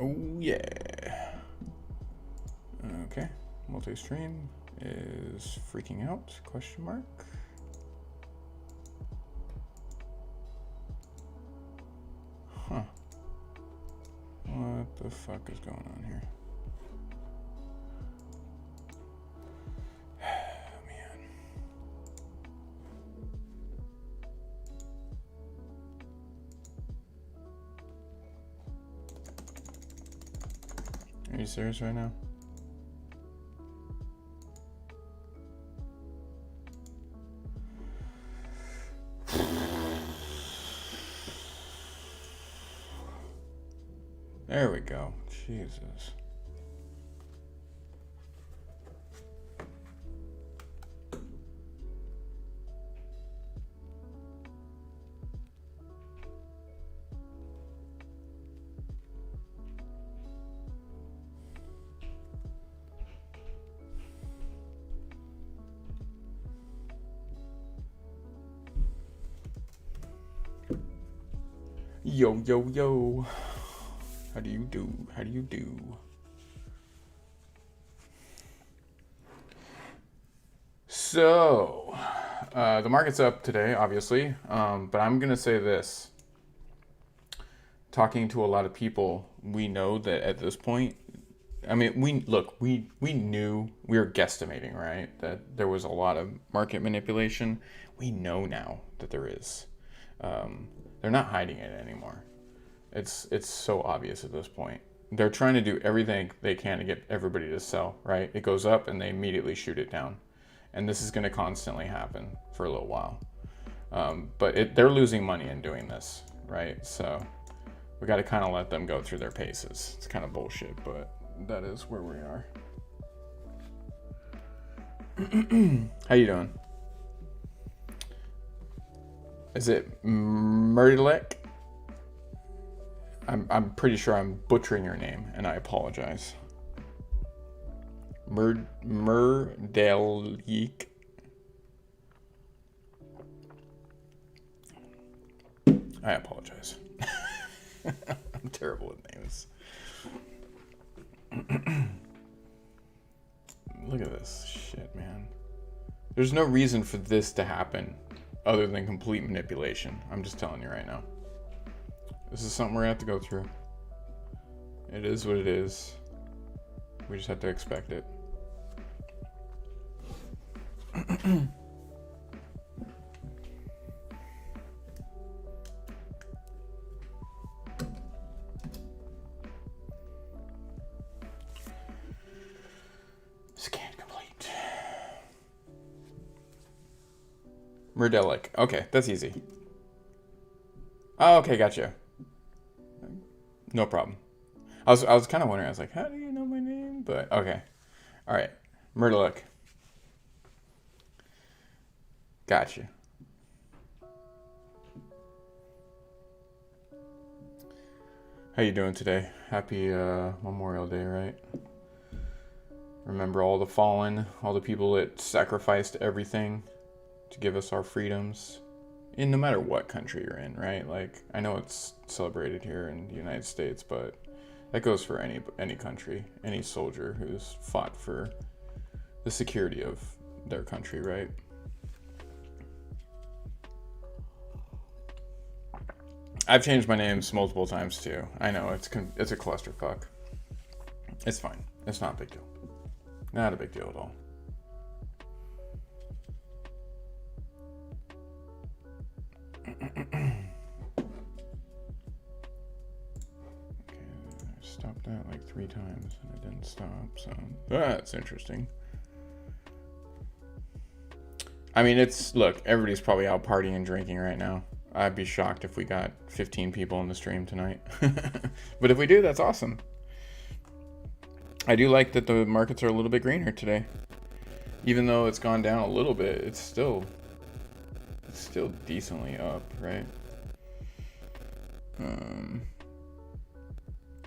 Oh yeah. Okay. Multi-stream is freaking out? Question mark. Huh. What the fuck is going on here? Man. Are you serious right now? There we go. Jesus. Yo, yo, yo. How do you do? How do you do? So, the market's up today, obviously, but I'm going to say this. Talking to a lot of people, we know that at this point, I mean, we knew, we were guesstimating, right, that there was a lot of market manipulation. We know now that there is. They're not hiding it anymore. It's so obvious at this point. They're trying to do everything they can to get everybody to sell, right? It goes up and they immediately shoot it down. And this is going to constantly happen for a little while. But they're losing money in doing this, right? So we got to kind of let them go through their paces. It's kind of bullshit, but that is where we are. How you doing? Is it Murdalek? I'm pretty sure I'm butchering your name, and I apologize. Murdelik. I apologize. I'm terrible with names. Look at this shit, man. There's no reason for this to happen other than complete manipulation. I'm just telling you right now. This is something we're gonna have to go through. It is what it is. We just have to expect it. Scan complete. Murdelic. Okay, that's easy. Oh, okay, gotcha. No problem. I was kind of wondering. I was like, how do you know my name? But okay. All right. Murdelic. Gotcha. How you doing today? Happy Memorial Day, right? Remember all the fallen, all the people that sacrificed everything to give us our freedoms, in no matter what country you're in, right? Like, I know it's celebrated here in the United States, but that goes for any country, any soldier who's fought for the security of their country, right? I've changed my names multiple times too. I know it's a clusterfuck. It's fine. It's not a big deal. Not a big deal at all. Okay, I stopped that like 3 times and it didn't stop, so that's interesting. I mean, look, everybody's probably out partying and drinking right now. I'd be shocked if we got 15 people in the stream tonight. But if we do, that's awesome. I do like that the markets are a little bit greener today. Even though it's gone down a little bit, it's still decently up, right?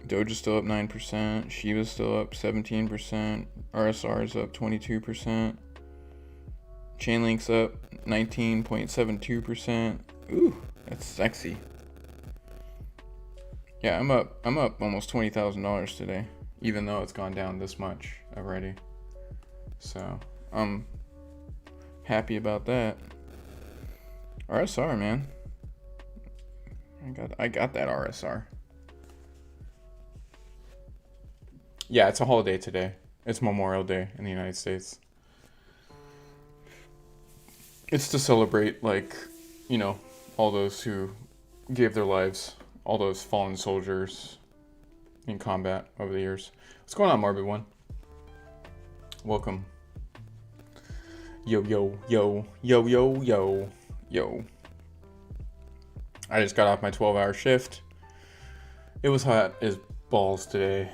Doge is still up 9%, Shiba's still up 17%, RSR is up 22%, Chainlink's up 19.72%. Ooh, that's sexy. Yeah, I'm up almost $20,000 today, even though it's gone down this much already. So I'm happy about that. RSR, man. I got that RSR. Yeah, it's a holiday today. It's Memorial Day in the United States. It's to celebrate, like, you know, all those who gave their lives, all those fallen soldiers in combat over the years. What's going on, Morbid One? Welcome. Yo, yo, yo, yo, yo, yo, yo. I just got off my 12-hour shift. It was hot as balls today.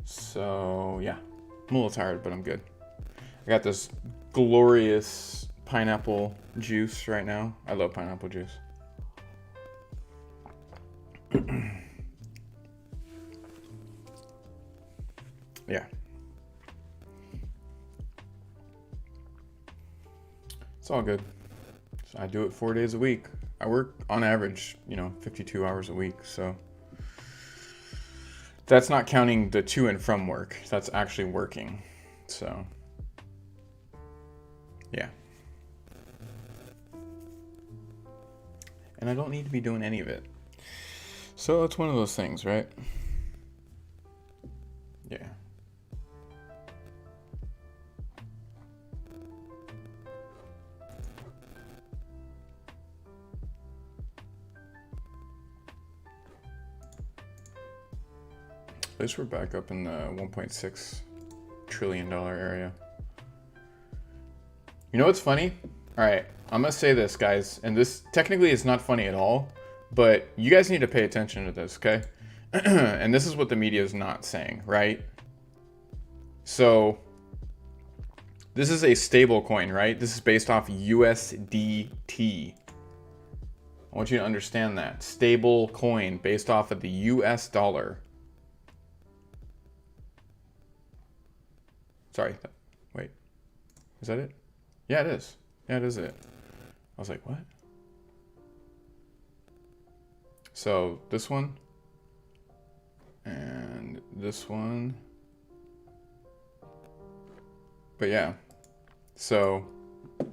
So, yeah. I'm a little tired, but I'm good. I got this glorious pineapple juice right now. I love pineapple juice. Yeah. It's all good. So I do it 4 days a week. I work on average, 52 hours a week. So that's not counting the to and from work. That's actually working. So, yeah. And I don't need to be doing any of it. So it's one of those things, right? Yeah. At least we're back up in the $1.6 trillion area. You know what's funny? All right, I'm gonna say this, guys, and this technically is not funny at all, but you guys need to pay attention to this, okay? And this is what the media is not saying, right? So this is a stable coin, right? This is based off USDT. I want you to understand that. Stable coin based off of the US dollar. Sorry, wait, is that it? Yeah, it is. Yeah, it is it. I was like, what? So this one and this one. But yeah, so it's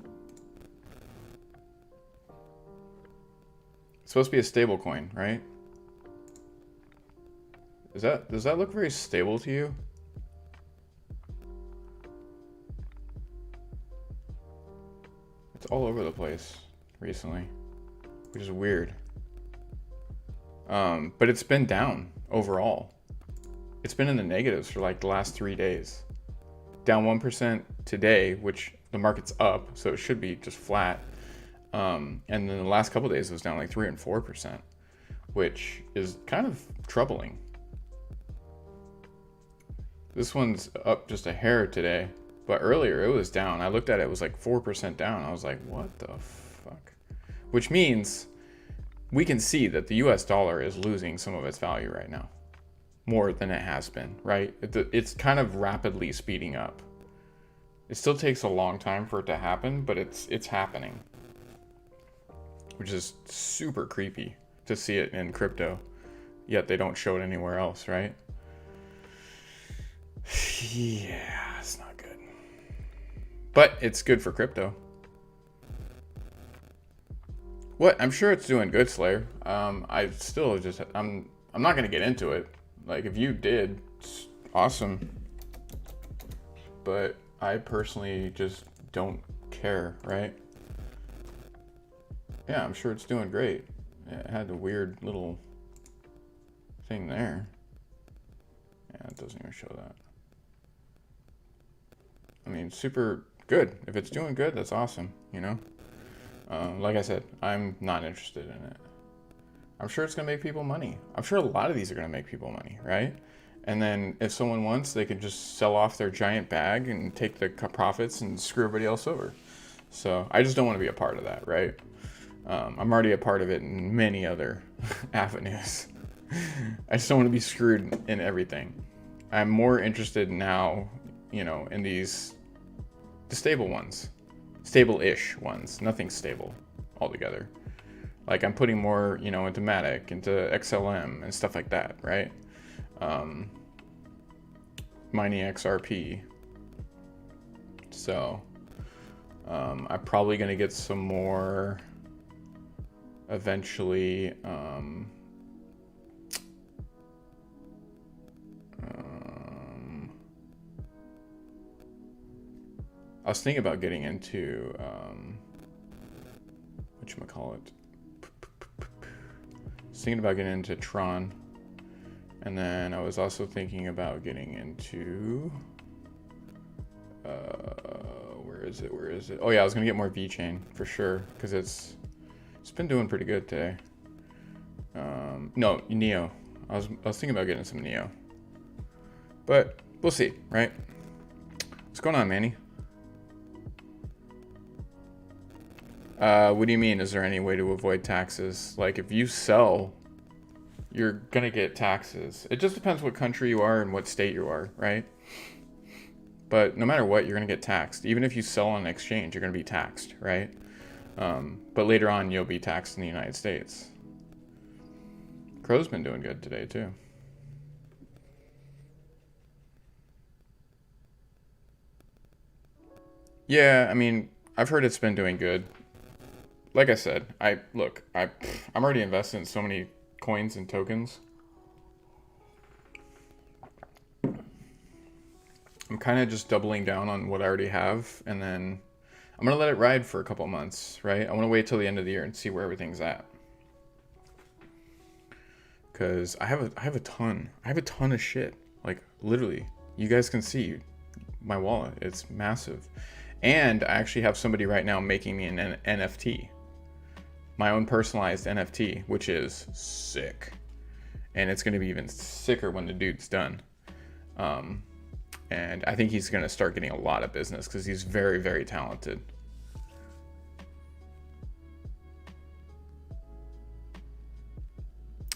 supposed to be a stable coin, right? Does that look very stable to you? It's all over the place recently, which is weird. But it's been down overall. It's been in the negatives for like the last 3 days. Down 1% today, which the market's up, so it should be just flat. And then the last couple of days it was down like 3 and 4%, which is kind of troubling. This one's up just a hair today. But earlier it was down. I looked at it, it was like 4% down. I was like, what the fuck? Which means we can see that the US dollar is losing some of its value right now. More than it has been, right? It's kind of rapidly speeding up. It still takes a long time for it to happen, but it's happening. Which is super creepy to see it in crypto. Yet they don't show it anywhere else, right? Yeah, it's not good. But it's good for crypto. What? I'm sure it's doing good, Slayer. I still just I'm not gonna get into it. Like if you did, it's awesome. But I personally just don't care, right? Yeah, I'm sure it's doing great. It had a weird little thing there. Yeah, it doesn't even show that. I mean, super good. If it's doing good, that's awesome, Like I said, I'm not interested in it. I'm sure it's going to make people money. I'm sure a lot of these are going to make people money, right? And then if someone wants, they can just sell off their giant bag and take the profits and screw everybody else over. So I just don't want to be a part of that, right? I'm already a part of it in many other avenues. I just don't want to be screwed in everything. I'm more interested now, in the stable ones. Stable-ish ones. Nothing stable altogether. Like I'm putting more, you know, into Matic, into XLM and stuff like that, right? Mining XRP. So I'm probably going to get some more eventually. I was thinking about getting into whatchamacallit. I was thinking about getting into Tron. And then I was also thinking about getting into where is it? Oh yeah, I was gonna get more VeChain for sure, because it's been doing pretty good today. No, Neo. I was thinking about getting some Neo. But we'll see, right? What's going on, Manny? What do you mean? Is there any way to avoid taxes? Like if you sell, you're gonna get taxes. It just depends what country you are and what state you are, right? But no matter what, you're gonna get taxed. Even if you sell on an exchange, you're gonna be taxed, right? But later on, you'll be taxed in the United States. Crow's been doing good today too. Yeah, I mean, I've heard it's been doing good. Like I said, I'm already invested in so many coins and tokens. I'm kind of just doubling down on what I already have, and then I'm gonna let it ride for a couple months, right? I want to wait till the end of the year and see where everything's at, because I have a ton of shit. Like literally, you guys can see my wallet; it's massive, and I actually have somebody right now making me an NFT. My own personalized NFT, which is sick. And it's going to be even sicker when the dude's done. And I think he's going to start getting a lot of business because he's very, very talented.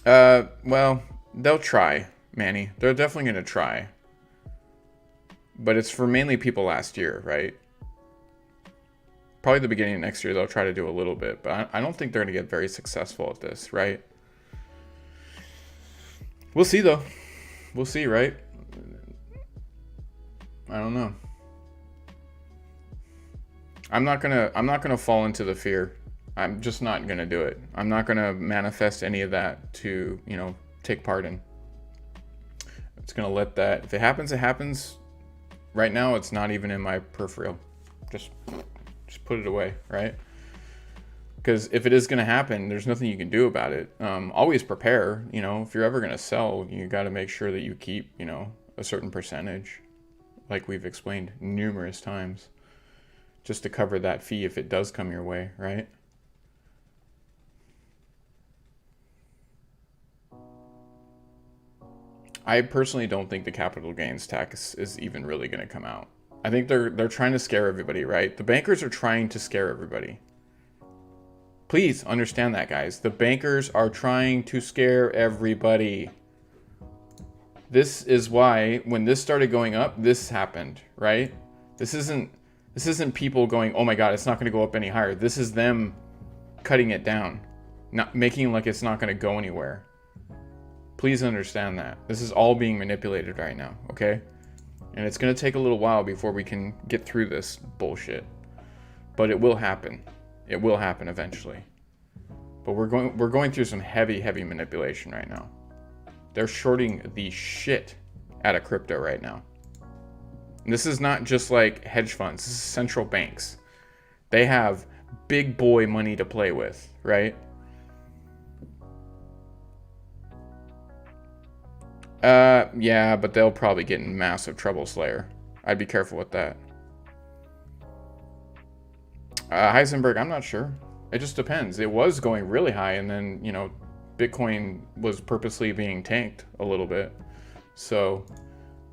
Well, they'll try, Manny. They're definitely going to try. But it's for mainly people last year, right? Probably the beginning of next year, they'll try to do a little bit, but I don't think they're going to get very successful at this, right? We'll see, though. We'll see, right? I don't know. I'm not gonna fall into the fear. I'm just not gonna do it. I'm not gonna manifest any of that to, you know, take part in. It's gonna let that. If it happens, it happens. Right now, it's not even in my peripheral. Just put it away, right? Because if it is going to happen, there's nothing you can do about it. Always prepare. You know, if you're ever going to sell, you got to make sure that you keep, you know, a certain percentage, like we've explained numerous times, just to cover that fee if it does come your way, right? I personally don't think the capital gains tax is even really going to come out. I think they're trying to scare everybody, right? The bankers are trying to scare everybody. Please understand that, guys. The bankers are trying to scare everybody. This is why when this started going up, this happened, right? This isn't people going, "Oh my god, it's not going to go up any higher." This is them cutting it down, not making like it's not going to go anywhere. Please understand that. This is all being manipulated right now, okay? And it's going to take a little while before we can get through this bullshit. But it will happen. It will happen eventually. But we're going through some heavy manipulation right now. They're shorting the shit out of crypto right now. And this is not just like hedge funds. This is central banks. They have big boy money to play with, right? Yeah, but they'll probably get in massive trouble, Slayer. I'd be careful with that. Heisenberg, I'm not sure. It just depends. It was going really high, and then, you know, Bitcoin was purposely being tanked a little bit. So,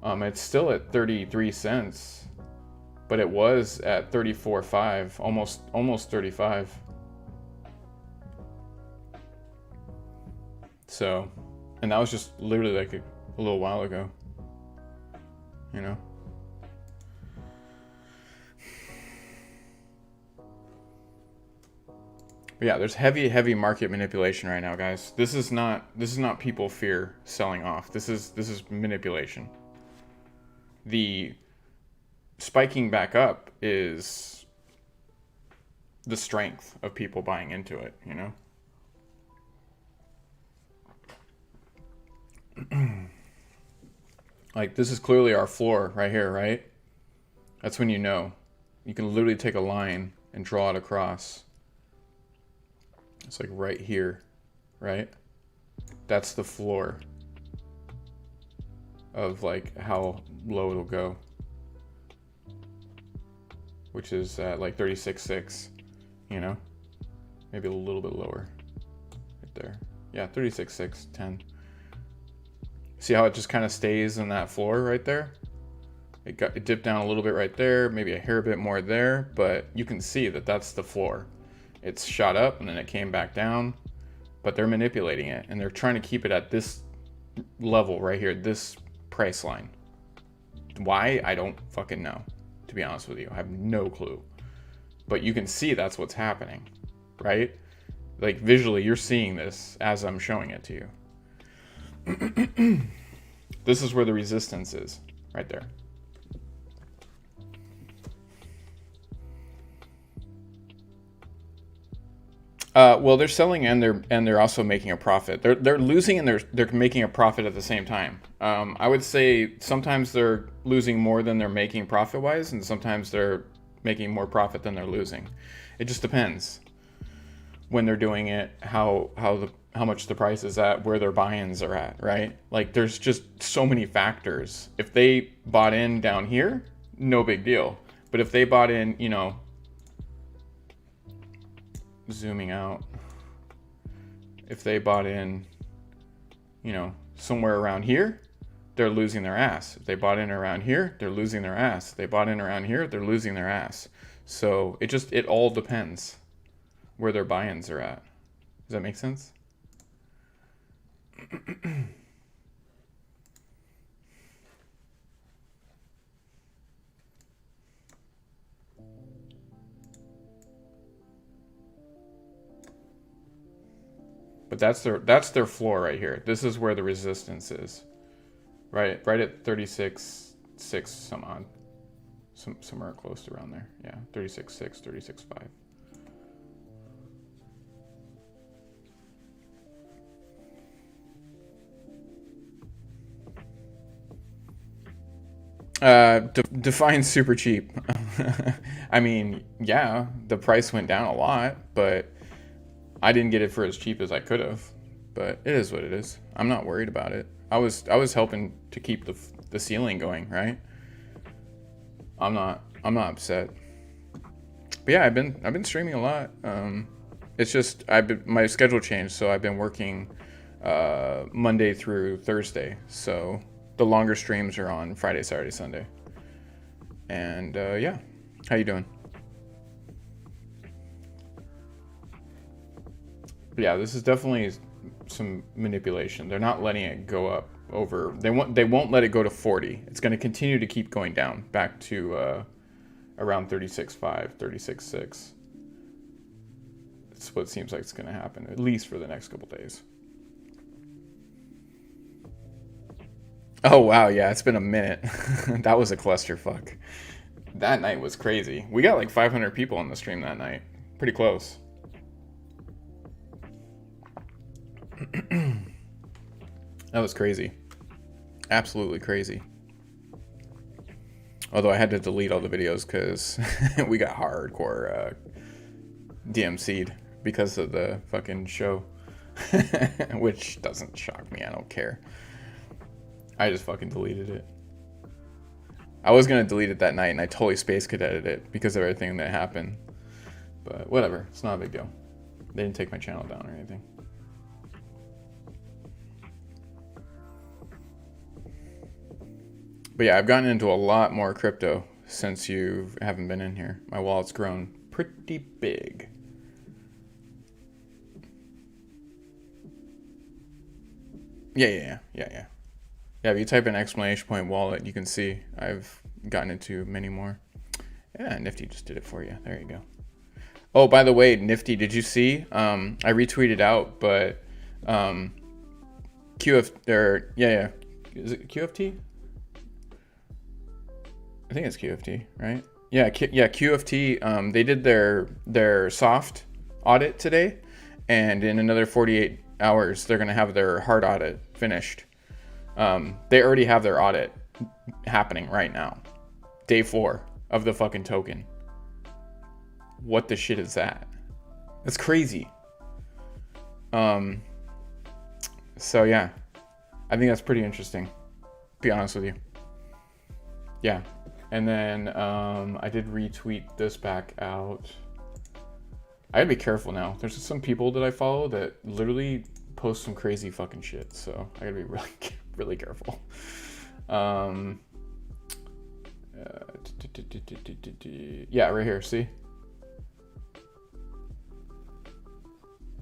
it's still at 33 cents, but it was at 34.5, almost 35. So, and that was just literally like a little while ago, you know? But yeah, there's heavy market manipulation right now, guys. This is not people fear selling off. This is manipulation. The spiking back up is the strength of people buying into it, you know? Like, this is clearly our floor right here, right? That's when you know. You can literally take a line and draw it across. It's like right here, right? That's the floor of like how low it'll go, which is at like 36.6, you know? Maybe a little bit lower right there. Yeah, 36.6, 10. See how it just kind of stays in that floor right there? It dipped down a little bit right there, maybe a hair bit more there, but you can see that that's the floor. It's shot up and then it came back down, but they're manipulating it and they're trying to keep it at this level right here, this price line. Why? I don't fucking know, to be honest with you. I have no clue. But you can see that's what's happening, right? Like visually, you're seeing this as I'm showing it to you. This is where the resistance is, right there. Well, they're selling and they're also making a profit. They're losing and they're making a profit at the same time. I would say sometimes they're losing more than they're making profit wise, and sometimes they're making more profit than they're losing. It just depends when they're doing it, how much the price is at, where their buy-ins are at, right? Like there's just so many factors. If they bought in down here, no big deal. But if they bought in, you know, zooming out, if they bought in, you know, somewhere around here, they're losing their ass. If they bought in around here, they're losing their ass. If they bought in around here, they're losing their ass. So it all depends where their buy-ins are at. Does that make sense? But that's their floor right here. This is where the resistance is. Right at 36.6 some odd. Somewhere close to around there. Yeah, 36.6, 36.5. Define super cheap. I mean, yeah, the price went down a lot, but I didn't get it for as cheap as I could have. But it is what it is. I'm not worried about it. I was helping to keep the ceiling going, right? I'm not upset. But yeah, I've been streaming a lot. It's just my schedule changed, so I've been working Monday through Thursday. So the longer streams are on Friday, Saturday, Sunday. And yeah, how you doing? But yeah, this is definitely some manipulation. They're not letting it go up over. They won't let it go to 40. It's going to continue to keep going down back to around 36.5, 36.6. That's what seems like it's going to happen, at least for the next couple days. Oh wow, yeah, it's been a minute. That was a clusterfuck. That night was crazy. We got like 500 people on the stream that night. Pretty close. That was crazy. Absolutely crazy. Although I had to delete all the videos because we got hardcore DMC'd because of the fucking show. Which doesn't shock me. I don't care. I just fucking deleted it. I was going to delete it that night and I totally space cadetted it because of everything that happened. But whatever. It's not a big deal. They didn't take my channel down or anything. But yeah, I've gotten into a lot more crypto since you haven't been in here. My wallet's grown pretty big. Yeah. Yeah, if you type in exclamation point wallet, you can see I've gotten into many more. Yeah, Nifty just did it for you. There you go. Oh, by the way, Nifty, did you see? I retweeted out, but QF or yeah, is it QFT? I think it's QFT, right? Yeah, QFT. They did their soft audit today, and in another 48 hours, they're gonna have their hard audit finished. They already have their audit happening right now. Day 4 of the fucking token. What the shit is that? That's crazy. So yeah, I think that's pretty interesting, to be honest with you. Yeah. And then I did retweet this back out. I gotta be careful now. There's some people that I follow that literally post some crazy fucking shit. So I gotta be really, really careful. Yeah, right here, see?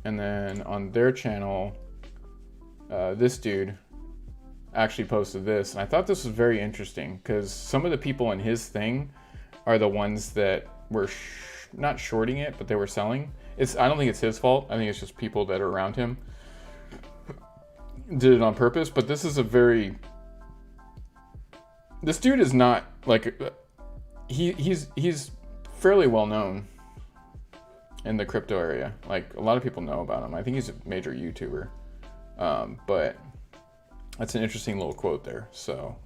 And then on their channel, this dude actually posted this, and I thought this was very interesting because some of the people in his thing are the ones that were not shorting it, but they were selling. I don't think it's his fault. I think it's just people that are around him did it on purpose. But this is this dude is not like he's fairly well known in the crypto area. Like a lot of people know about him. I think he's a major YouTuber. But that's an interesting little quote there. So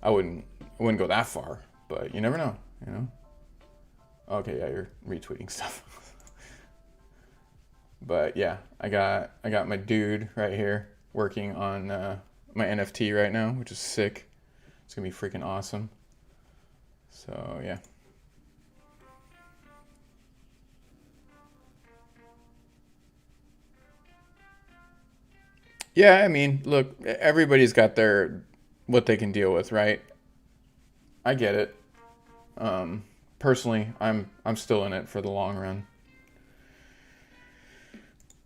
I wouldn't go that far, but you never know, you know? Okay, yeah, you're retweeting stuff. But yeah, I got my dude right here working on my NFT right now, which is sick. It's gonna be freaking awesome. So yeah. Yeah, I mean, look, everybody's got what they can deal with, right? I get it. Personally, I'm still in it for the long run.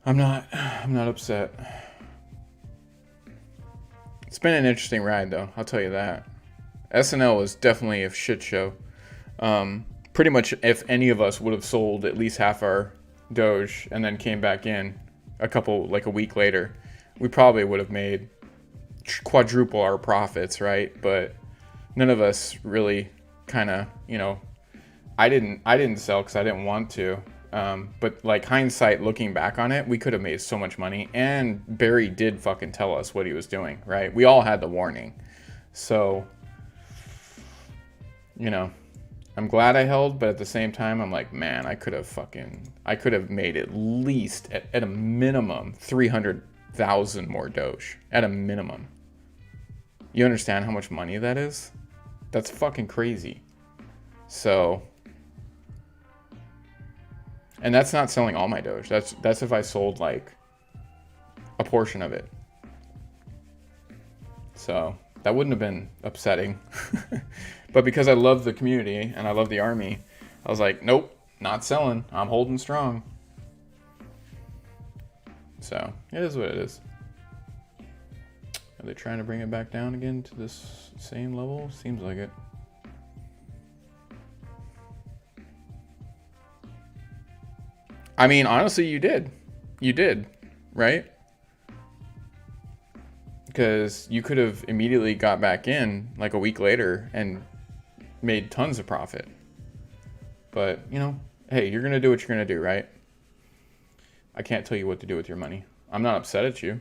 I'm not upset. It's been an interesting ride, though. I'll tell you that. SNL was definitely a shit show. Pretty much, if any of us would have sold at least half our Doge and then came back in a week later, we probably would have made quadruple our profits, right? But none of us really kind of, I didn't sell because I didn't want to. But like hindsight, looking back on it, we could have made so much money. And Barry did fucking tell us what he was doing, right? We all had the warning. So, I'm glad I held, but at the same time, I'm like, man, I could have made at least at a minimum 300,000 more Doge at a minimum. You understand how much money that is? That's fucking crazy. So, and that's not selling all my Doge. That's if I sold like a portion of it. So that wouldn't have been upsetting. But because I love the community and I love the army, I was like, nope, not selling. I'm holding strong. So it is what it is. Are they trying to bring it back down again to this same level? Seems like it. I mean, honestly, you did. You did, right? Because you could have immediately got back in like a week later and made tons of profit. But, hey, you're going to do what you're going to do, right? I can't tell you what to do with your money. I'm not upset at you.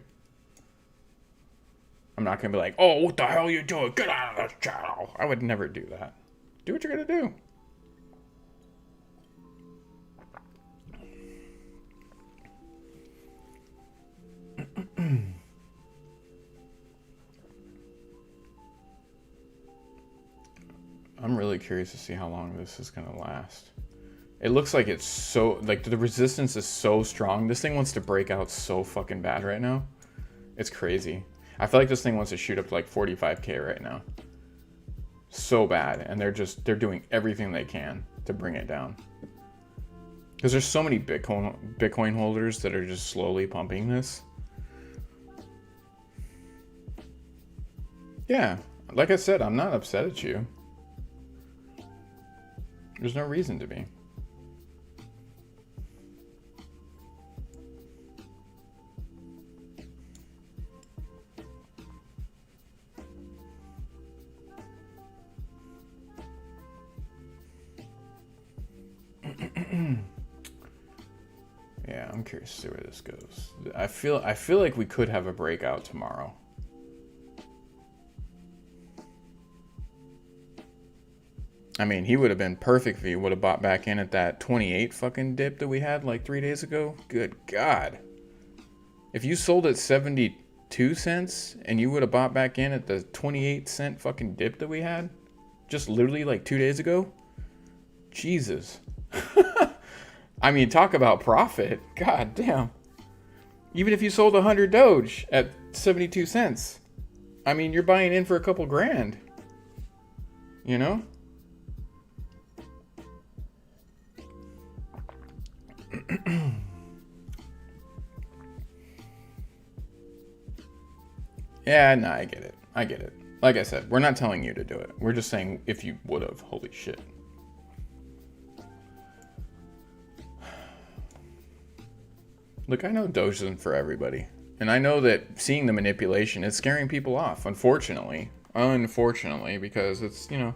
I'm not going to be like, oh, what the hell are you doing? Get out of this channel. I would never do that. Do what you're going to do. I'm really curious to see how long this is going to last. It looks like it's so, like the resistance is so strong. This thing wants to break out so fucking bad right now. It's crazy. I feel like this thing wants to shoot up to like 45K right now. So bad. And they're doing everything they can to bring it down. Because there's so many Bitcoin holders that are just slowly pumping this. Yeah, like I said, I'm not upset at you. There's no reason to be. Yeah, I'm curious to see where this goes. I feel like we could have a breakout tomorrow. I mean, he would have been perfect if he would have bought back in at that 28 fucking dip that we had like 3 days ago. Good God. If you sold at 72 cents and you would have bought back in at the 28-cent fucking dip that we had just literally like 2 days ago. Jesus. I mean, talk about profit. God damn. Even if you sold 100 Doge at 72 cents, I mean, you're buying in for a couple grand. You know? Yeah, no, I get it. I get it. Like I said, we're not telling you to do it. We're just saying if you would have. Holy shit. Look, I know Doge isn't for everybody. And I know that seeing the manipulation is scaring people off, unfortunately. Unfortunately, because it's, you know,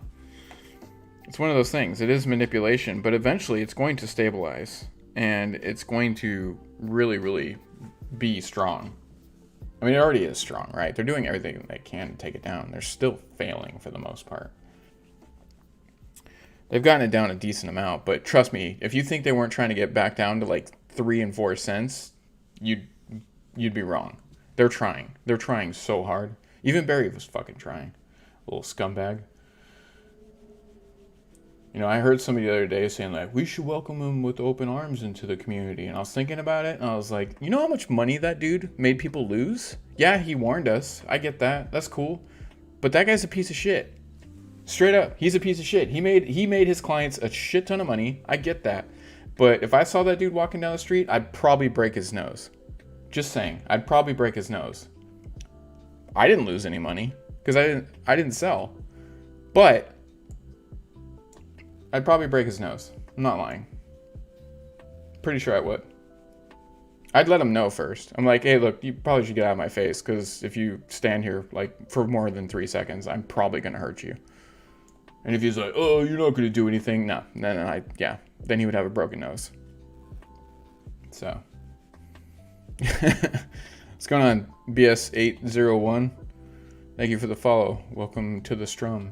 it's one of those things. It is manipulation, but eventually it's going to stabilize. And it's going to really, really be strong. I mean, it already is strong, right? They're doing everything they can to take it down. They're still failing for the most part. They've gotten it down a decent amount, but trust me, if you think they weren't trying to get back down to like 3 and 4 cents, you'd be wrong. They're trying. They're trying so hard. Even Barry was fucking trying. Little scumbag. You know, I heard somebody the other day saying, like, we should welcome him with open arms into the community. And I was thinking about it, and I was like, you know how much money that dude made people lose? Yeah, he warned us. I get that. That's cool. But that guy's a piece of shit. Straight up, he's a piece of shit. He made his clients a shit ton of money. I get that. But if I saw that dude walking down the street, I'd probably break his nose. Just saying. I'd probably break his nose. I didn't lose any money because I didn't sell. But I'd probably break his nose. I'm not lying. Pretty sure I would. I'd let him know first. I'm like, hey, look, you probably should get out of my face because if you stand here like for more than 3 seconds, I'm probably going to hurt you. And if he's like, oh, you're not going to do anything. No, then he would have a broken nose. So. What's going on, BS801? Thank you for the follow. Welcome to the Strum.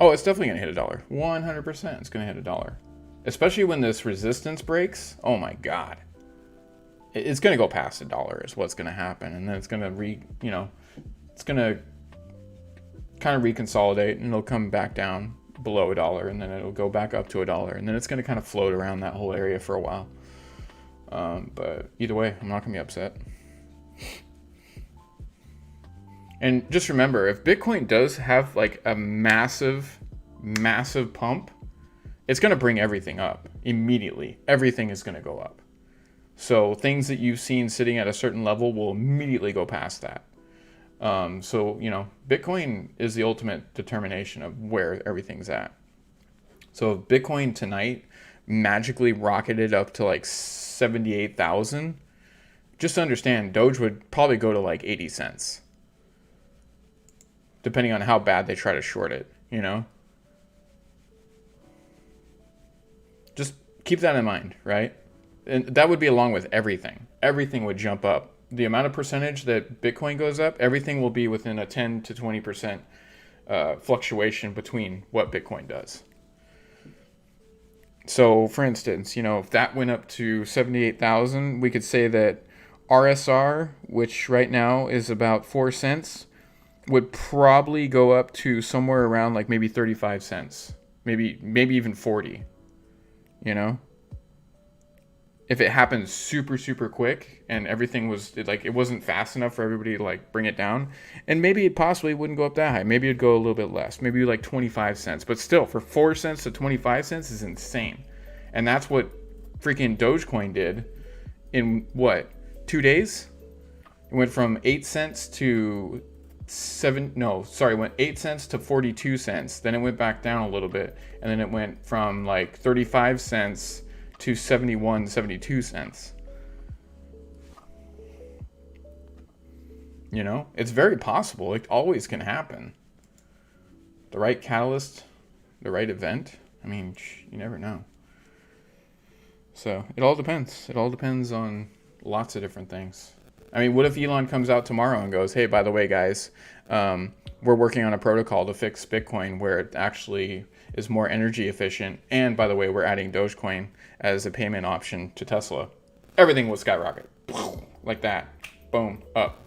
Oh, it's definitely going to hit $1. 100% it's going to hit $1. Especially when this resistance breaks. Oh my God. It's going to go past $1 is what's going to happen. And then it's going to it's going to kind of reconsolidate and it'll come back down below $1 and then it'll go back up to $1 and then it's going to kind of float around that whole area for a while. But either way, I'm not going to be upset. And just remember, if Bitcoin does have like a massive pump, it's going to bring everything up immediately. Everything is going to go up. So things that you've seen sitting at a certain level will immediately go past that. So, Bitcoin is the ultimate determination of where everything's at. So if Bitcoin tonight magically rocketed up to like 78,000, just understand Doge would probably go to like 80 cents. Depending on how bad they try to short it, Just keep that in mind, right? And that would be along with everything. Everything would jump up. The amount of percentage that Bitcoin goes up, everything will be within a 10 to 20% fluctuation between what Bitcoin does. So, for instance, if that went up to 78,000, we could say that RSR, which right now is about 4 cents, would probably go up to somewhere around like maybe 35 cents, maybe even 40, if it happened super, super quick and everything was like, it wasn't fast enough for everybody to like bring it down, and maybe it possibly wouldn't go up that high. Maybe it'd go a little bit less, maybe like 25 cents, but still for 4 cents to 25 cents is insane. And that's what freaking Dogecoin did in 2 days? It went from 8 cents to went 8 cents to 42 cents. Then it went back down a little bit. And then it went from like 35 cents to 72 cents. You know, it's very possible. It always can happen. The right catalyst, the right event. I mean, you never know. So it all depends. It all depends on lots of different things. I mean, what if Elon comes out tomorrow and goes, hey, by the way, guys, we're working on a protocol to fix Bitcoin where it actually is more energy efficient. And by the way, we're adding DogeCoin as a payment option to Tesla. Everything will skyrocket. Like that. Boom. Up.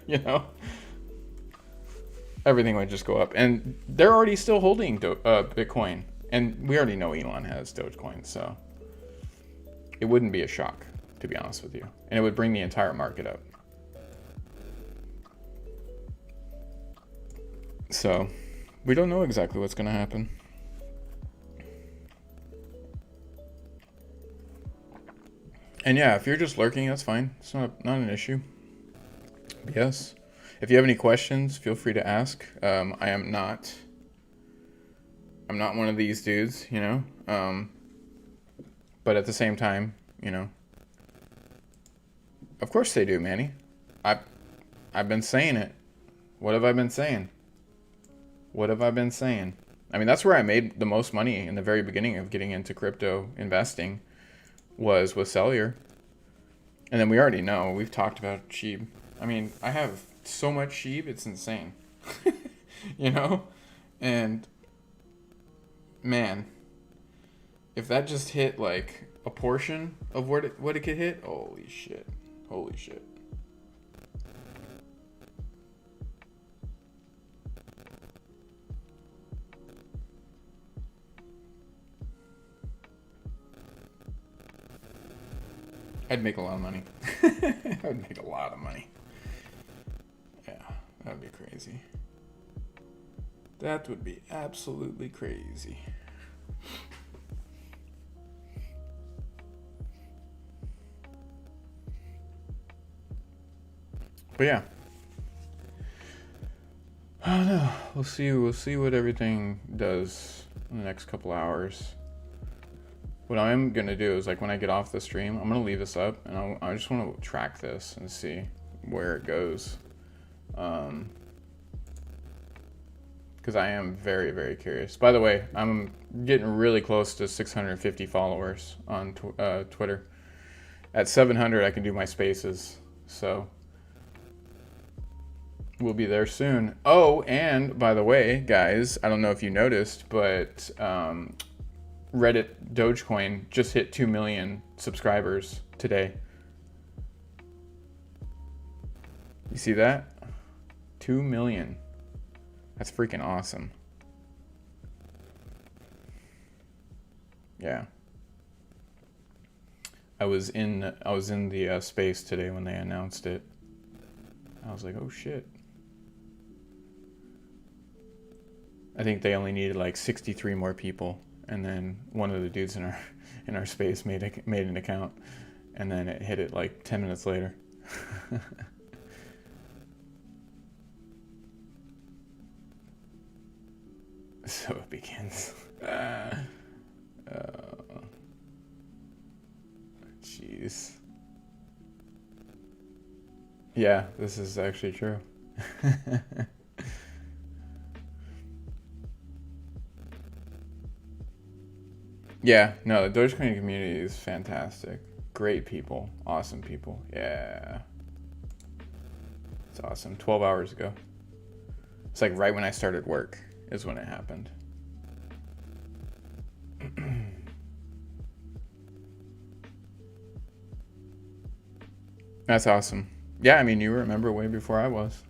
You know? Everything would just go up. And they're already still holding Bitcoin. And we already know Elon has Dogecoin, so it wouldn't be a shock, to be honest with you. And it would bring the entire market up. So, we don't know exactly what's going to happen. And yeah, if you're just lurking, that's fine. It's not an issue. But yes. If you have any questions, feel free to ask. I'm not one of these dudes, you know. But at the same time, you know, of course they do, Manny. I've been saying it. What have I been saying? What have I been saying? I mean, that's where I made the most money in the very beginning of getting into crypto investing, was with Cellular. And then we already know, we've talked about Sheeb. I mean, I have so much Sheeb, it's insane. You know? And man, if that just hit like a portion of what it could hit, holy shit. Holy shit. I'd make a lot of money. I'd make a lot of money. Yeah, that would be crazy. That would be absolutely crazy. But yeah. I don't know. We'll see what everything does in the next couple hours. What I'm going to do is, like, when I get off the stream, I'm going to leave this up, and I just want to track this and see where it goes. Because I am very, very curious. By the way, I'm getting really close to 650 followers on Twitter. At 700, I can do my spaces. So we'll be there soon. Oh, and by the way, guys, I don't know if you noticed, but Reddit Dogecoin just hit 2 million subscribers today. You see that? 2 million. That's freaking awesome. Yeah. I was in the space today when they announced it. I was like, oh shit. I think they only needed like 63 more people, and then one of the dudes in our space made an account, and then it hit it like 10 minutes later. So it begins. Jeez. Yeah, this is actually true. Yeah, no, the Dogecoin community is fantastic. Great people. Awesome people. Yeah. It's awesome. 12 hours ago. It's like right when I started work is when it happened. That's awesome. Yeah, I mean, you remember way before I was.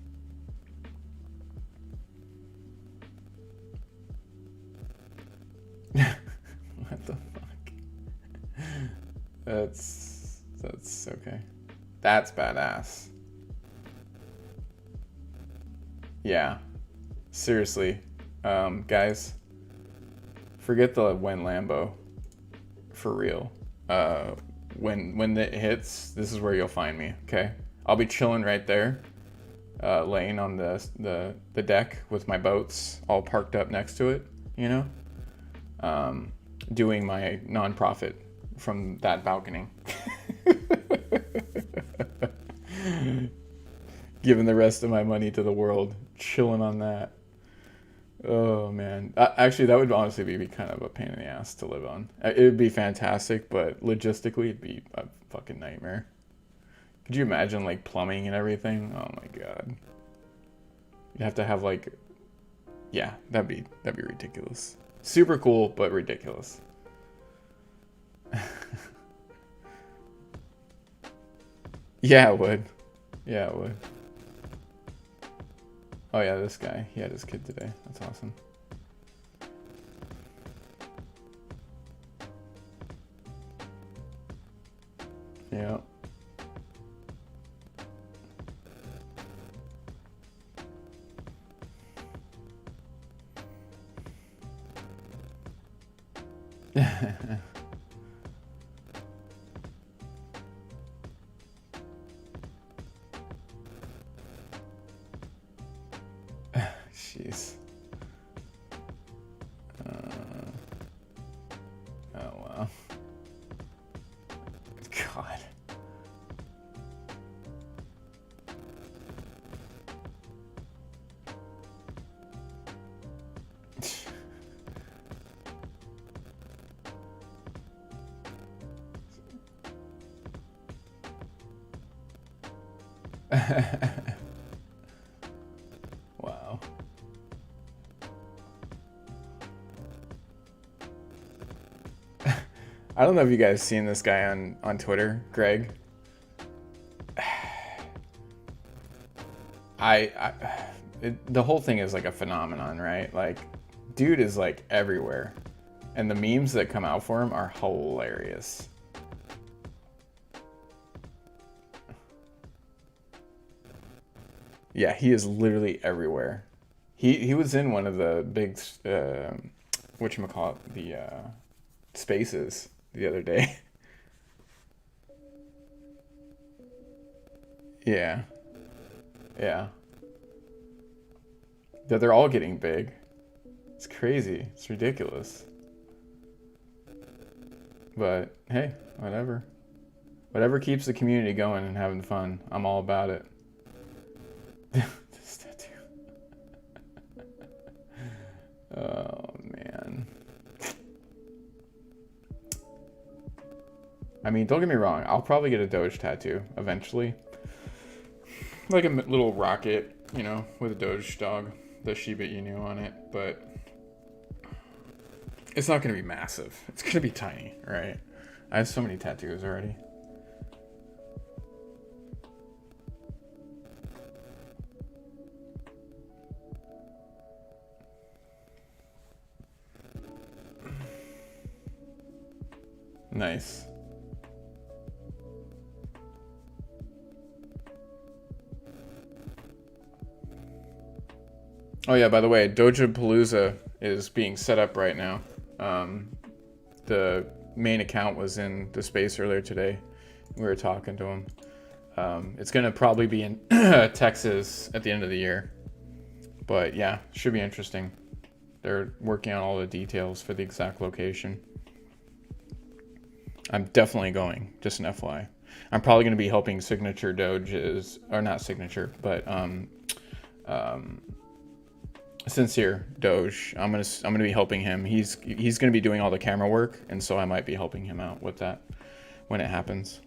What the fuck? That's okay. That's badass. Yeah. Seriously. Guys, forget the when Lambo. For real. When it hits, this is where you'll find me, okay? I'll be chilling right there, laying on the deck with my boats all parked up next to it, you know? Doing my nonprofit from that balcony. Giving the rest of my money to the world, chilling on that. Oh man, actually, that would honestly be kind of a pain in the ass to live on. It would be fantastic, but logistically, it'd be a fucking nightmare. Could you imagine like plumbing and everything? Oh my god, you'd have to have like, yeah, that'd be ridiculous. Super cool, but ridiculous. Yeah, it would. Yeah, it would. Oh yeah, this guy. He had his kid today. That's awesome. Yeah. Jeez. Oh wow. God. Wow. I don't know if you guys seen this guy on Twitter, Greg. The whole thing is like a phenomenon, right? Like, dude is like everywhere, and the memes that come out for him are hilarious. Yeah, he is literally everywhere. He was in one of the big, whatchamacallit, the spaces the other day. Yeah, yeah. Yeah, they're all getting big. It's crazy. It's ridiculous. But hey, whatever. Whatever keeps the community going and having fun, I'm all about it. This tattoo. Oh man. I mean, don't get me wrong. I'll probably get a Doge tattoo eventually, like a little rocket, you know, with a Doge dog, the Shiba Inu on it. But it's not gonna be massive. It's gonna be tiny, right? I have so many tattoos already. Nice. Oh yeah, by the way, Dojapalooza is being set up right now. The main account was in the space earlier today. We were talking to him. It's gonna probably be in Texas at the end of the year. But yeah, should be interesting. They're working on all the details for the exact location. I'm definitely going, just an FYI. I'm probably going to be helping Signature Doges, or not Signature, but Sincere Doge. I'm gonna be helping him. He's gonna be doing all the camera work, and so I might be helping him out with that when it happens.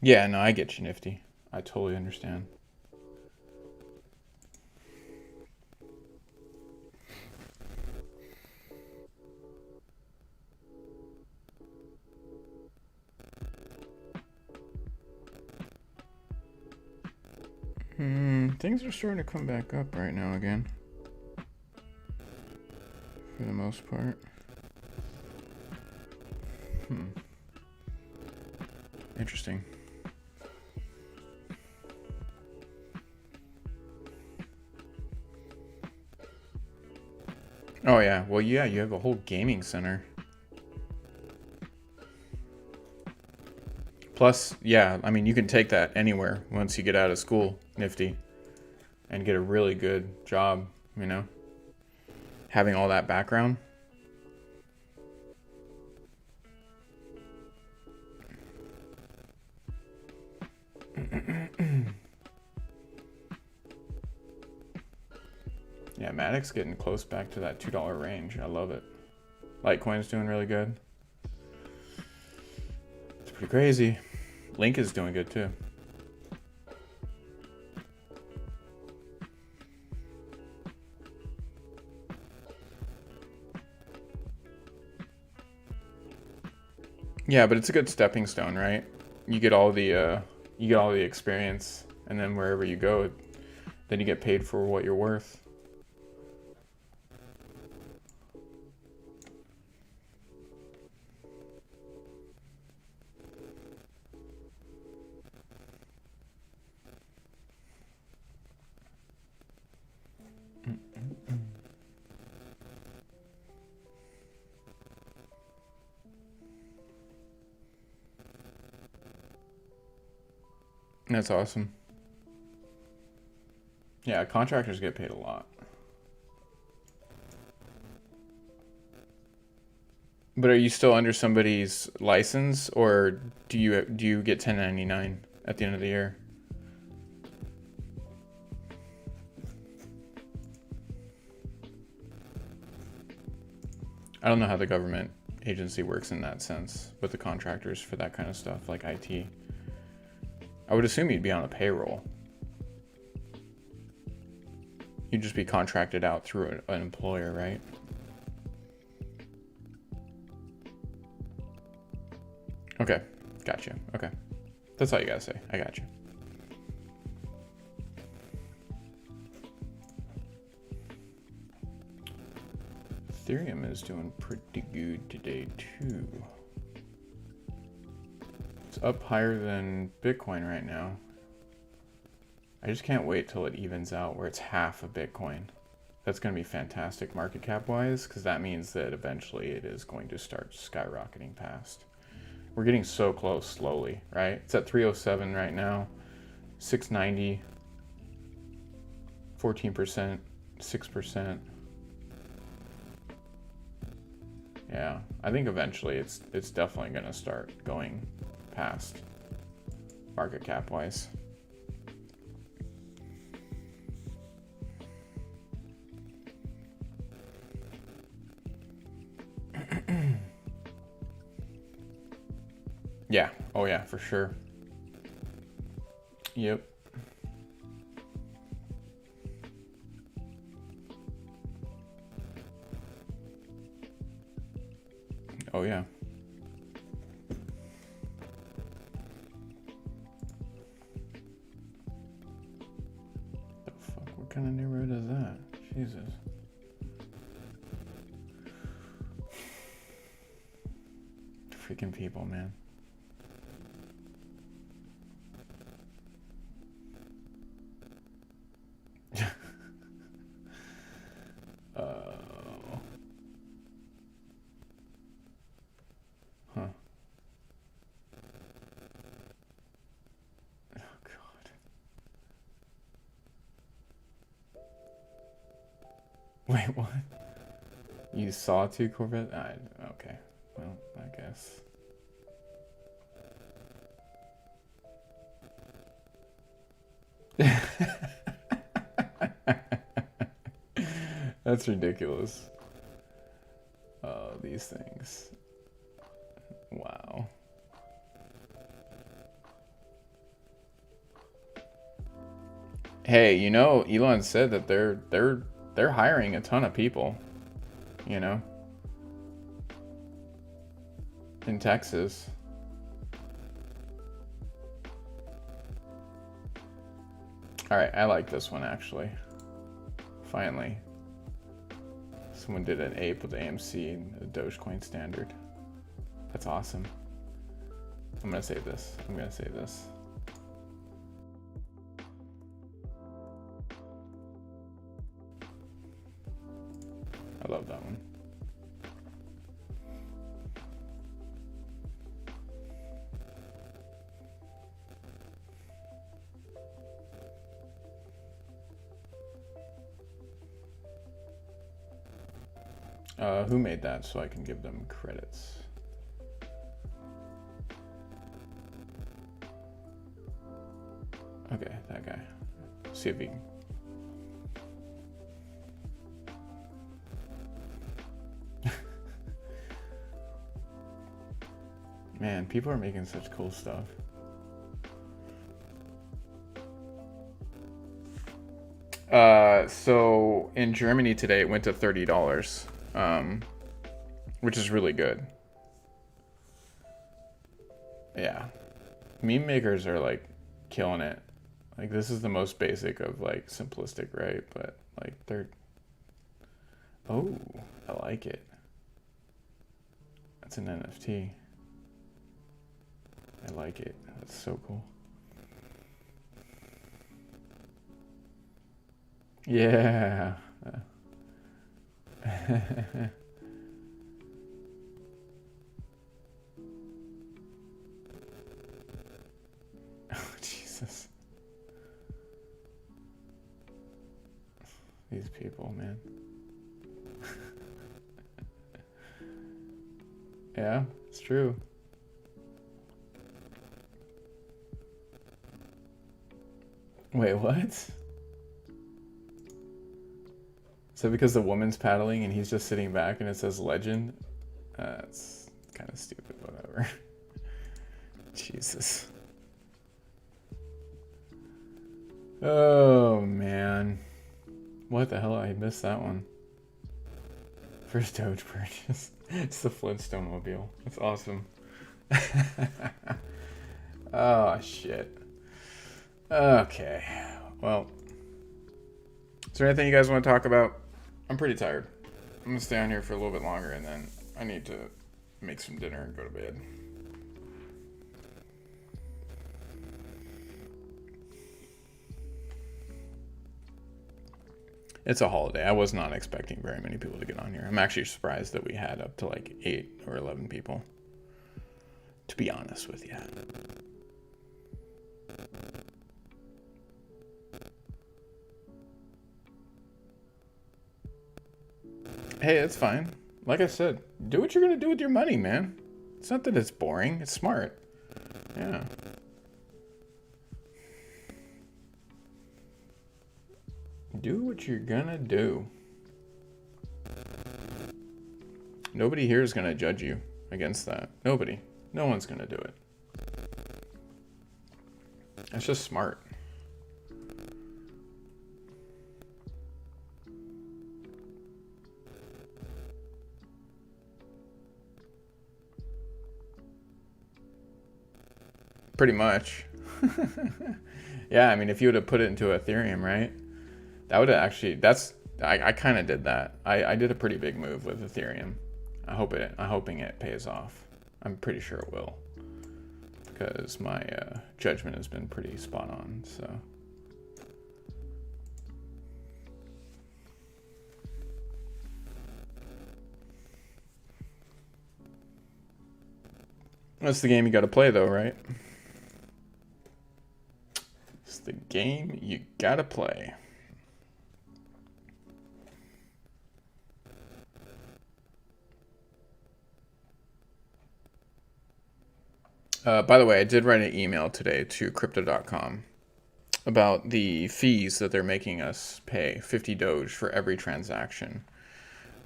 Yeah, no, I get you, Nifty. I totally understand. Things are starting to come back up right now again. For the most part. Interesting. Oh yeah, well yeah, you have a whole gaming center. Plus, yeah, I mean you can take that anywhere once you get out of school, Nifty, and get a really good job, you know. having all that background. Yeah, Matic's getting close back to that $2 range. I love it. Litecoin's doing really good. It's pretty crazy. Link is doing good too. Yeah, but it's a good stepping stone, right? You get all the experience, and then wherever you go, then you get paid for what you're worth. That's awesome. Yeah, contractors get paid a lot. But are you still under somebody's license, or do you get 1099 at the end of the year? I don't know how the government agency works in that sense with the contractors for that kind of stuff, like IT. I would assume you'd be on a payroll. You'd just be contracted out through an employer, right? Okay, gotcha. Okay, that's all you gotta say. I got you. Ethereum is doing pretty good today too. It's up higher than Bitcoin right now. I just can't wait till it evens out where it's half of Bitcoin. That's going to be fantastic market cap wise, because that means that eventually it is going to start skyrocketing past. We're getting so close slowly, right? It's at 307 right now, 690, 14%, 6%. Yeah, I think eventually it's definitely going to start going past market cap wise. Yeah. Oh yeah, for sure. Yep. Oh yeah. The fuck? What kind of neighborhood is that? Jesus. Freaking people, man. Huh. Oh God. Wait, what? You saw two Corvettes? Okay. Well, I guess. That's ridiculous. Oh, these things. Wow. Hey, you know, Elon said that they're hiring a ton of people, you know, in Texas. All right, I like this one actually. Finally. Someone did an ape with AMC and the DogeCoin standard. That's awesome. I'm gonna save this. I love that one. Who made that so I can give them credits? Okay, that guy. See if he can. Man, people are making such cool stuff. So in Germany today, it went to $30, which is really good. Yeah. Meme makers are like killing it. Like this is the most basic of like simplistic, right? But like they're, oh, I like it. That's an NFT. I like it. That's so cool. Yeah. Oh, Jesus. These people, man. Yeah, it's true. Wait, what? Is that because the woman's paddling and he's just sitting back and it says legend? That's kind of stupid, whatever. Jesus. Oh, man. What the hell? I missed that one. First Doge purchase. It's the Flintstone mobile. That's awesome. Oh, shit. Okay. Well, is there anything you guys want to talk about? I'm pretty tired. I'm going to stay on here for a little bit longer and then I need to make some dinner and go to bed. It's a holiday. I was not expecting very many people to get on here. I'm actually surprised that we had up to like 8 or 11 people, to be honest with you. Hey, it's fine. Like I said, do what you're going to do with your money, man. It's not that it's boring. It's smart. Yeah. Do what you're gonna do. Nobody here is gonna judge you against that. Nobody. No one's gonna do it. It's just smart. Pretty much. Yeah, I mean, if you would have put it into Ethereum, right? That would have actually, I kind of did that. I did a pretty big move with Ethereum. I'm hoping it pays off. I'm pretty sure it will. Because my judgment has been pretty spot on, so. That's the game you gotta play though, right? It's the game you gotta play. By the way, I did write an email today to crypto.com about the fees that they're making us pay, 50 Doge for every transaction.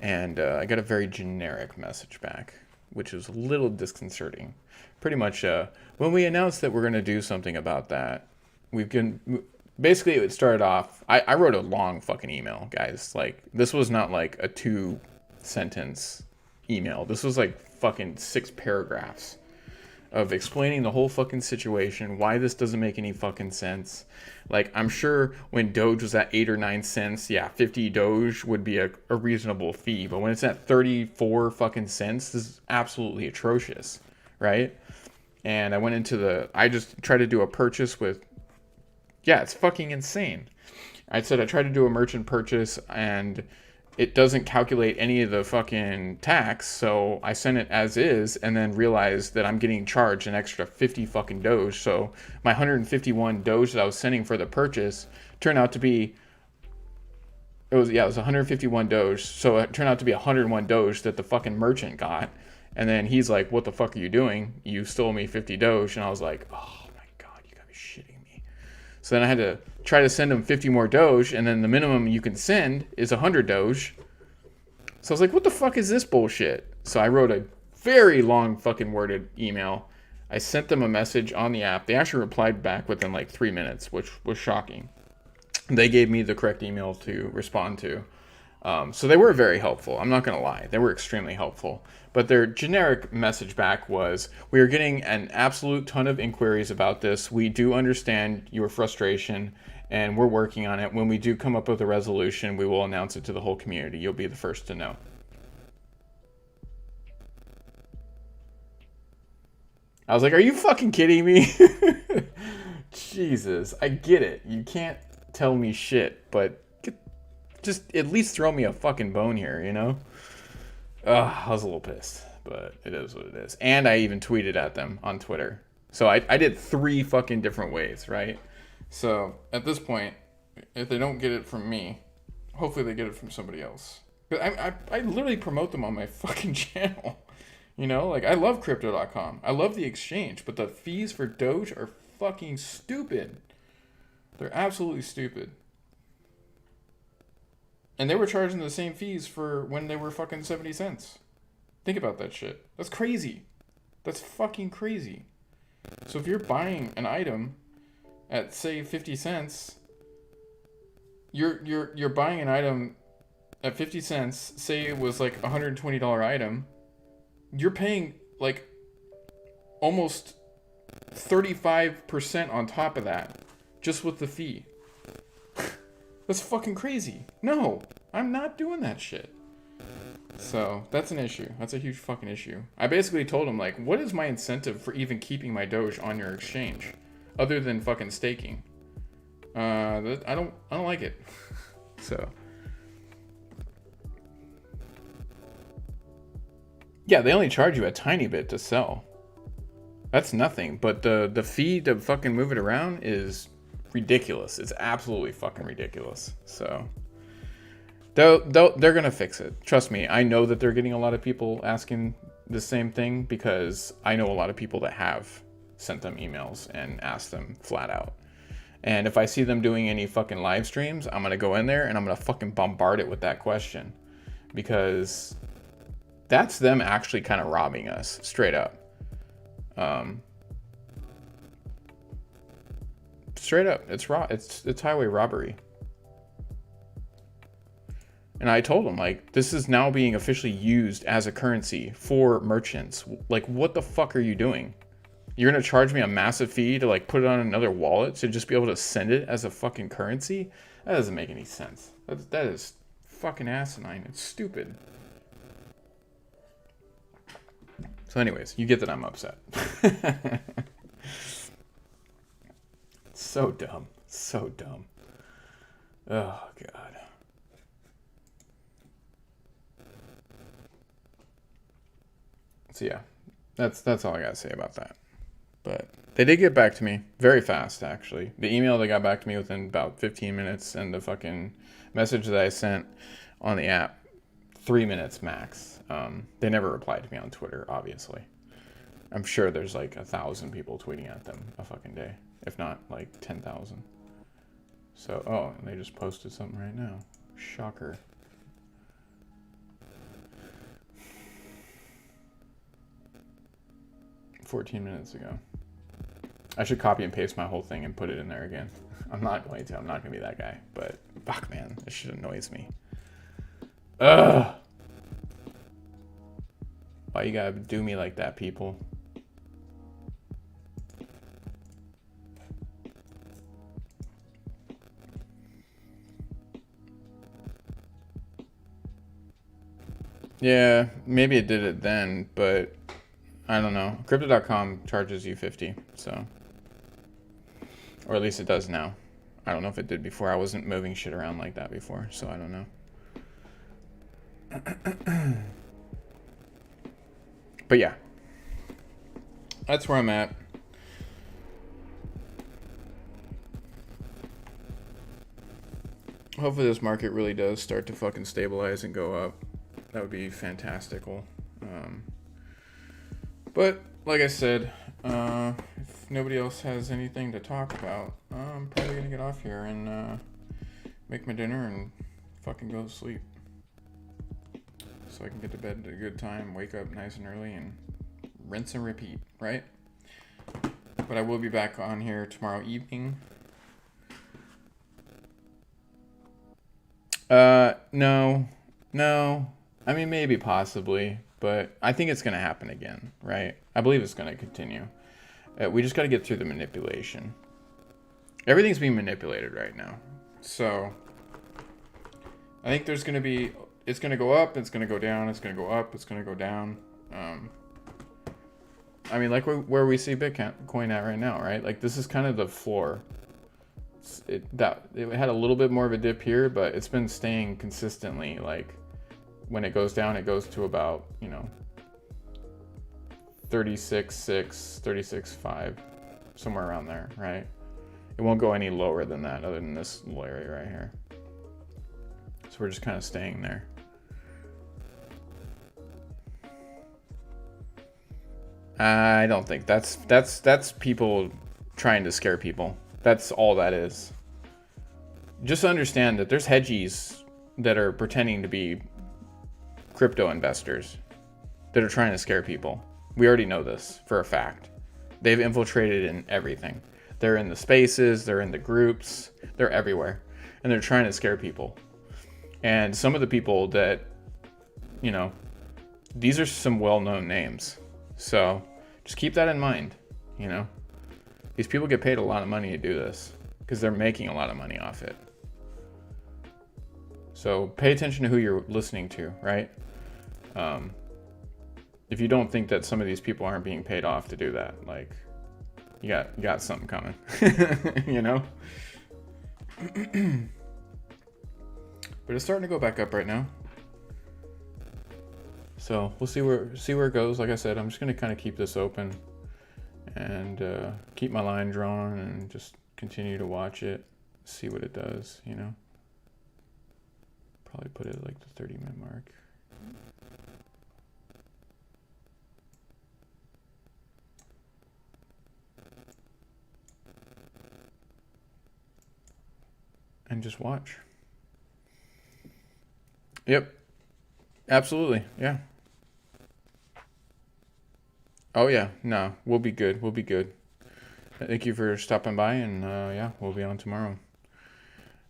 And I got a very generic message back, which was a little disconcerting. Pretty much, when we announced that we're going to do something about that, basically it started off, I wrote a long fucking email, guys. Like, this was not like a 2-sentence email. This was like fucking 6 paragraphs of explaining the whole fucking situation, why this doesn't make any fucking sense. Like, I'm sure when Doge was at 8 or 9 cents, yeah, 50 Doge would be a reasonable fee. But when it's at 34 fucking cents, this is absolutely atrocious, right? And I just tried to do a purchase with, yeah, it's fucking insane. I said I tried to do a merchant purchase and it doesn't calculate any of the fucking tax, so I sent it as is and then realized that I'm getting charged an extra 50 fucking Doge. So my 151 Doge that I was sending for the purchase turned out to be It was 151 Doge. So it turned out to be 101 Doge that the fucking merchant got. And then he's like, "What the fuck are you doing? You stole me 50 Doge." And I was like, "Oh my god, you gotta be shitting me." So then I had to try to send him 50 more Doge, and then the minimum you can send is 100 Doge. So I was like, "What the fuck is this bullshit?" So I wrote a very long fucking worded email. I sent them a message on the app. They actually replied back within like 3 minutes, which was shocking. They gave me the correct email to respond to. So they were very helpful. I'm not going to lie. They were extremely helpful. But their generic message back was, "We are getting an absolute ton of inquiries about this. We do understand your frustration, and we're working on it. When we do come up with a resolution, we will announce it to the whole community. You'll be the first to know." I was like, "Are you fucking kidding me?" Jesus, I get it. You can't tell me shit, but just at least throw me a fucking bone here, you know? I was a little pissed, but it is what it is. And I even tweeted at them on Twitter. So I did 3 fucking different ways, right? So at this point, if they don't get it from me, hopefully they get it from somebody else. I literally promote them on my fucking channel. You know, like, I love crypto.com. I love the exchange, but the fees for Doge are fucking stupid. They're absolutely stupid. And they were charging the same fees for when they were fucking 70 cents. Think about that shit. That's crazy. That's fucking crazy. So if you're buying an item at, say, 50 cents, you're buying an item at 50 cents, say it was like a $120 item, you're paying like almost 35% on top of that just with the fee. That's fucking crazy. No, I'm not doing that shit. So that's an issue. That's a huge fucking issue. I basically told him, like, what is my incentive for even keeping my Doge on your exchange other than fucking staking? I don't like it. So yeah, they only charge you a tiny bit to sell. That's nothing, but the fee to fucking move it around is ridiculous. It's absolutely fucking ridiculous. So they're gonna fix it. Trust me. I know that they're getting a lot of people asking the same thing because I know a lot of people that have sent them emails and asked them flat out. And if I see them doing any fucking live streams, I'm gonna go in there and I'm gonna fucking bombard it with that question, because that's them actually kind of robbing us straight up. Straight up, it's highway robbery. And I told him, like, this is now being officially used as a currency for merchants. Like, what the fuck are you doing? You're gonna charge me a massive fee to, like, put it on another wallet to just be able to send it as a fucking currency? That doesn't make any sense. That is fucking asinine. It's stupid. So anyways, you get that I'm upset. So dumb. So dumb. Oh, God. So yeah, that's all I gotta say about that. But they did get back to me very fast, actually. The email, they got back to me within about 15 minutes, and the fucking message that I sent on the app, 3 minutes max. They never replied to me on Twitter, obviously. I'm sure there's like 1,000 people tweeting at them a fucking day, if not like 10,000. So, oh, and they just posted something right now. Shocker. $14 minutes ago. I should copy and paste my whole thing and put it in there again. I'm not going to. I'm not going to be that guy. But, fuck, man. This shit annoys me. Ugh. Why you gotta do me like that, people? Yeah, maybe it did it then, but I don't know. Crypto.com charges you 50, so. Or at least it does now. I don't know if it did before. I wasn't moving shit around like that before, so I don't know. But yeah, that's where I'm at. hopefully this market really does start to fucking stabilize and go up. That would be fantastical. But like I said, if nobody else has anything to talk about, I'm probably gonna get off here and make my dinner and fucking go to sleep, so I can get to bed at a good time, wake up nice and early, and rinse and repeat, right? But I will be back on here tomorrow evening. No. I mean, maybe, possibly, but I think it's going to happen again, right? I believe it's going to continue. We just got to get through the manipulation. Everything's being manipulated right now. So I think there's going to be, it's going to go up, it's going to go down, it's going to go up, it's going to go down. I mean, like where we see Bitcoin at right now, right? Like, this is kind of the floor. It had a little bit more of a dip here, but it's been staying consistently. Like, when it goes down, it goes to about, 36.6, 36.5, somewhere around there, right? It won't go any lower than that, other than this little area right here. So we're just kind of staying there. I don't think that's people trying to scare people. That's all that is. Just understand that there's hedgies that are pretending to be crypto investors that are trying to scare people. We already know this for a fact. They've infiltrated in everything. They're in the spaces, they're in the groups, they're everywhere. And they're trying to scare people. And some of the people that, these are some well-known names. So just keep that in mind, These people get paid a lot of money to do this because they're making a lot of money off it. So pay attention to who you're listening to, right? If you don't think that some of these people aren't being paid off to do that, like, you got something coming, But it's starting to go back up right now. So we'll see where it goes. Like I said, I'm just gonna kind of keep this open and keep my line drawn and just continue to watch it, see what it does, Probably put it at like the 30-minute mark. And just watch. Yep. Absolutely. Yeah. Oh yeah. No, we'll be good. We'll be good. Thank you for stopping by, and yeah, we'll be on tomorrow.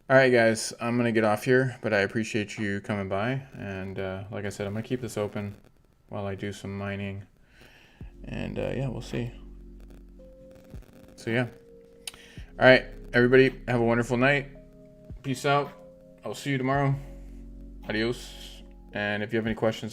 All right, guys, I'm going to get off here, but I appreciate you coming by. And like I said, I'm going to keep this open while I do some mining. And yeah, we'll see. So yeah. All right, everybody, have a wonderful night. Peace out. I'll see you tomorrow. Adios. And if you have any questions,